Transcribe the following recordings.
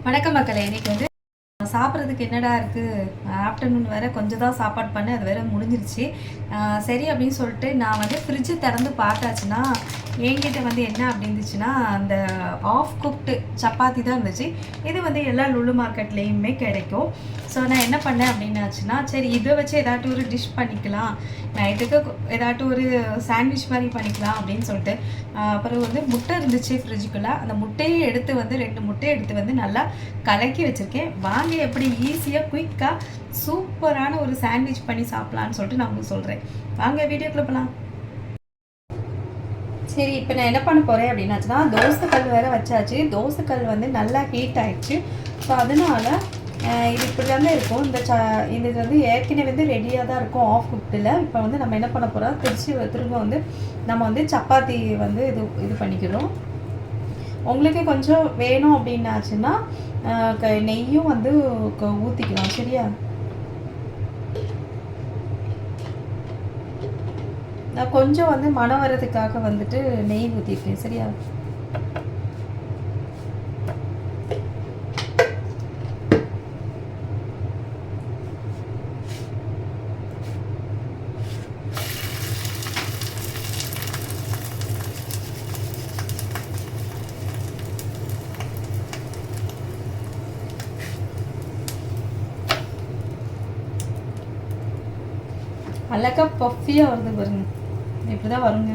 வணக்கம் மக்களே. இன்னைக்கு வந்து சாப்பிட்றதுக்கு என்னடா இருக்குது, ஆஃப்டர்நூன் வேறு கொஞ்சம் தான் சாப்பாடு பண்ணேன், அது வேறு முடிஞ்சிருச்சு. சரி அப்படின்னு சொல்லிட்டு நான் வந்து ஃப்ரிட்ஜு திறந்து பார்த்தாச்சுன்னா என்கிட்ட வந்து என்ன அப்படி இருந்துச்சுன்னா அந்த ஆஃப் குக்டு சப்பாத்தி தான் இருந்துச்சு. இது வந்து எல்லா லுலு மார்க்கெட்லேயுமே கிடைக்கும். ஸோ நான் என்ன பண்ணேன் அப்படின்னாச்சுன்னா, சரி இதை வச்சு ஏதாட்டும் ஒரு டிஷ் பண்ணிக்கலாம், நைட்டுக்கு ஏதாட்டும் ஒரு சாண்ட்விச் மாதிரி பண்ணிக்கலாம் அப்படின்னு சொல்லிட்டு அப்புறம் வந்து முட்டை இருந்துச்சு ஃப்ரிட்ஜுக்குள்ளே. அந்த முட்டையை எடுத்து வந்து 2 முட்டையை எடுத்து வந்து நல்லா கலக்கி வச்சுருக்கேன். வாங்க எப்படி ஈஸியாக குயிக்காக சூப்பரான ஒரு சாண்ட்விச் பண்ணி சாப்பிட்லான்னு சொல்லிட்டு நான் உங்களுக்கு சொல்கிறேன். வாங்க வீடியோக்குள்ளே போகலாம். சரி, இப்போ நான் என்ன பண்ண போகிறேன் அப்படின்னாச்சுன்னா, தோசைக்கல் வேறு வச்சாச்சு. தோசைக்கல் வந்து நல்லா ஹீட் ஆகிடுச்சு. ஸோ அதனால் இது இப்படி தானே இருக்கும். இது வந்து ஏற்கனவே வந்து ரெடியாக தான் இருக்கும் ஆஃப் குக்டில். இப்போ வந்து நம்ம என்ன பண்ண போகிறோம், திரும்ப வந்து நம்ம வந்து சப்பாத்தி வந்து இது பண்ணிக்கிறோம். உங்களுக்கு கொஞ்சம் வேணும் அப்படின்னாச்சுன்னா நெய்யும் வந்து ஊற்றிக்கலாம். சரியா, நான் கொஞ்சம் வந்து மனம் வர்றதுக்காக வந்துட்டு நெய் ஊற்றிருக்கேன். சரியா, அழகா பஃபியாக வருது பாருங்க. இப்படி தான் வருங்க.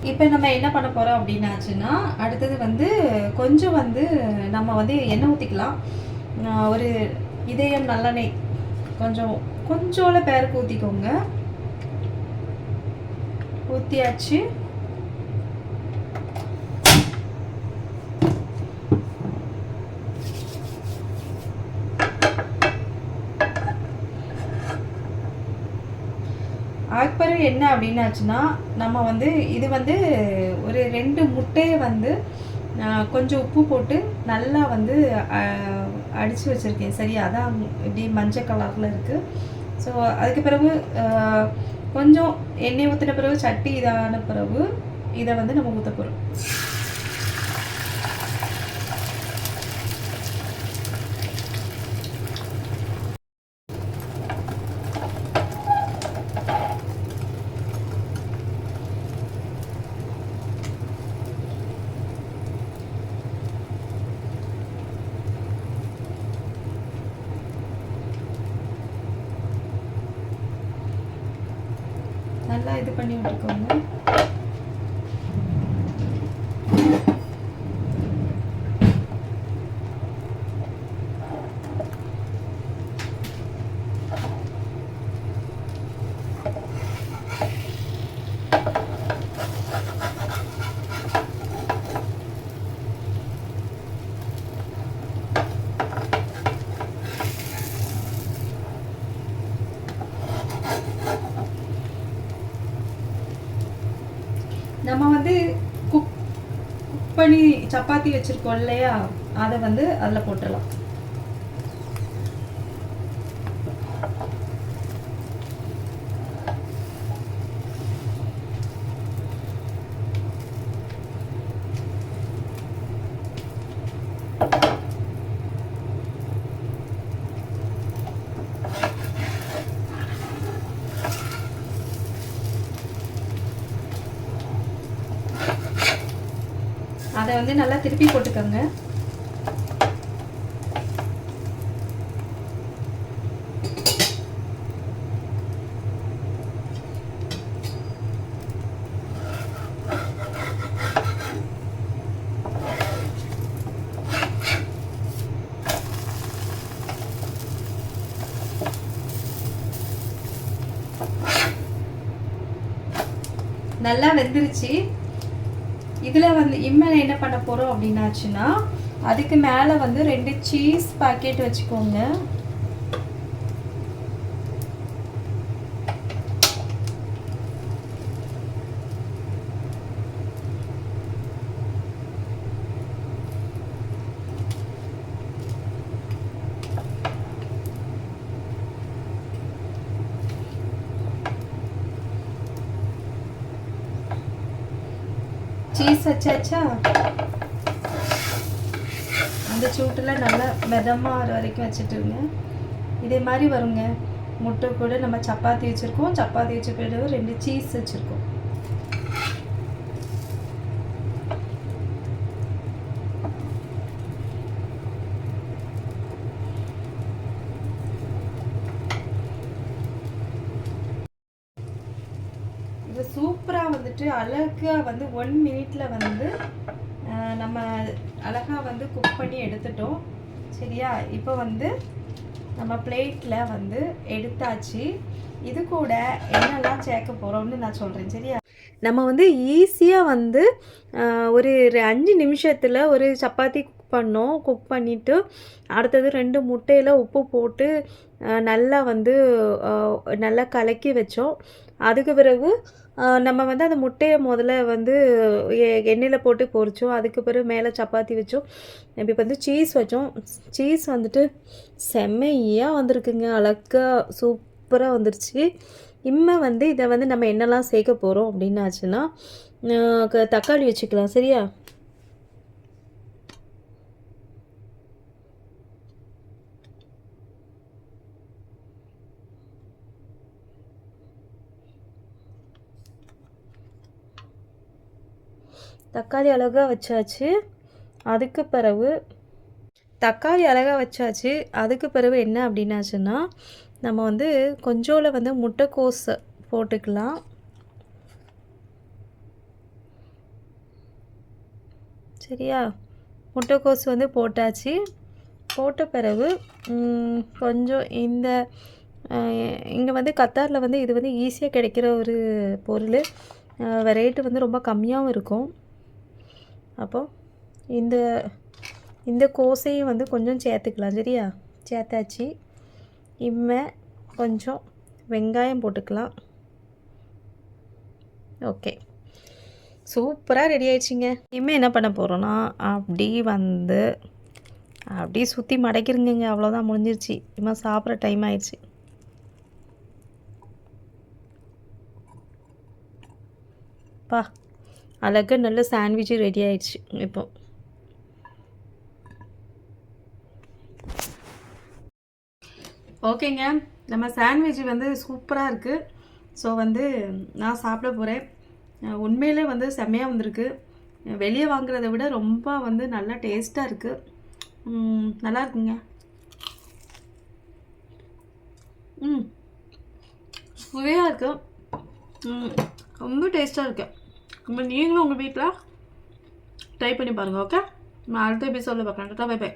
இப்போ நம்ம என்ன பண்ண போகிறோம் அப்படின்னாச்சுன்னா, அடுத்தது வந்து கொஞ்சம் வந்து நம்ம வந்து எண்ணெய் ஊற்றிக்கலாம். ஒரு இதயம் நல்லெண்ணெய் கொஞ்சோல பேருக்கு ஊற்றிக்கோங்க. ஊற்றியாச்சு. அதுக்கப்புறம் என்ன அப்படின்னாச்சுன்னா, நம்ம வந்து இது வந்து ஒரு 2 முட்டையை வந்து கொஞ்சம் உப்பு போட்டு நல்லா வந்து அடித்து வச்சுருக்கேன். சரியா, அதான் இப்படி மஞ்சள் கலரில் இருக்குது. ஸோ அதுக்கு பிறகு கொஞ்சம் எண்ணெய் ஊற்றின பிறகு சட்டி இதான பிறகு இதை வந்து நம்ம ஊற்ற போகிறோம். நல்லா இது பண்ணி விட்டுக்கோங்க. நம்ம வந்து குக் பண்ணி சப்பாத்தி வச்சுருக்கோம் இல்லையா, அதை வந்து அதில் போட்டுடலாம். அதை வந்து நல்லா திருப்பி போட்டுக்கோங்க. நல்லா வெந்துருச்சு. இதில் வந்து இனிமேல் என்ன பண்ண போகிறோம் அப்படின்னாச்சுன்னா, அதுக்கு மேலே வந்து 2 சீஸ் பாக்கெட் வச்சுக்கோங்க. சீஸ் வச்சாச்சா, அந்த சூட்டில் நல்லா மிதமாக ஆற வரைக்கும் வச்சுட்டுருங்க. இதே மாதிரி வருங்க. முட்டை கூட நம்ம சப்பாத்தி வச்சுருக்கோம், சப்பாத்தி வச்ச பிறகு 2 சீஸ் வச்சுருக்கோம். இது சூப்பராக வந்துட்டு அழகாக வந்து 1 மினிட்டில் வந்து நம்ம அழகாக வந்து குக் பண்ணி எடுத்துட்டோம். சரியா, இப்போ வந்து நம்ம பிளேட்டில் வந்து எடுத்தாச்சு. இது கூட என்னெல்லாம் சேர்க்க போகிறோம்னு நான் சொல்கிறேன். சரியா, நம்ம வந்து ஈஸியாக வந்து ஒரு 5 நிமிஷத்தில் ஒரு சப்பாத்தி குக் பண்ணோம். குக் பண்ணிவிட்டு அடுத்தது 2 முட்டையில் உப்பு போட்டு நல்லா வந்து நல்லா கலக்கி வச்சோம். அதுக்கு பிறகு நம்ம வந்து அந்த முட்டையை முதல்ல வந்து எண்ணெயில் போட்டு பொரித்தோம். அதுக்கு பிறகு மேலே சப்பாத்தி வச்சோம். இப்போ வந்து சீஸ் வச்சோம். சீஸ் வந்துட்டு செம்மையாக வந்திருக்குங்க, அழகாக சூப்பராக வந்துருச்சு. இனிமே வந்து இதை வந்து நம்ம என்னெல்லாம் சேர்க்க போகிறோம் அப்படின்னு ஆச்சுன்னா, தக்காளி வச்சுக்கலாம். சரியா, தக்காளி அழகாக வச்சாச்சு. அதுக்கு பிறகு என்ன அப்படின்னாச்சுன்னா, நம்ம வந்து கொஞ்சோல வந்து முட்டைக்கோஸ் போட்டுக்கலாம். சரியா, முட்டைக்கோஸ் வந்து போட்டாச்சு. போட்ட பிறகு கொஞ்சம் இங்கே வந்து கத்தாரில் வந்து இது வந்து ஈஸியாக கிடைக்கிற ஒரு பொருள். ரேட்டு வந்து ரொம்ப கம்மியாகவும் இருக்கும். அப்போது இந்த கோஸையும் வந்து கொஞ்சம் சேர்த்துக்கலாம். சரியா, சேர்த்தாச்சு. இம்மை கொஞ்சம் வெங்காயம் போட்டுக்கலாம். ஓகே, சூப்பராக ரெடி ஆயிடுச்சிங்க. இம்மை என்ன பண்ண போகிறோன்னா, அப்படியே சுற்றி மடக்கிருங்க. அவ்வளோதான், முடிஞ்சிருச்சு. இம்மா சாப்பிட்ற டைம் ஆயிடுச்சு. பா, அழகாக நல்ல சாண்ட்விட்சு ரெடி ஆயிடுச்சு. இப்போ ஓகேங்க, நம்ம சாண்ட்விட்ச் வந்து சூப்பராக இருக்குது. ஸோ வந்து நான் சாப்பிட போகிறேன். உண்மையிலே வந்து செம்மையாக வந்திருக்கு. வெளியே வாங்குறத விட ரொம்ப வந்து நல்லா டேஸ்ட்டாக இருக்குது. நல்லா இருக்குங்க. சுவையாக இருக்குது. ரொம்ப டேஸ்ட்டாக இருக்குது. நம்ம நீங்களும் உங்கள் வீட்டில் ட்ரை பண்ணி பாருங்கள். ஓகே, நான் அடுத்த எபிசோடில் பார்க்குறேன். Bye by.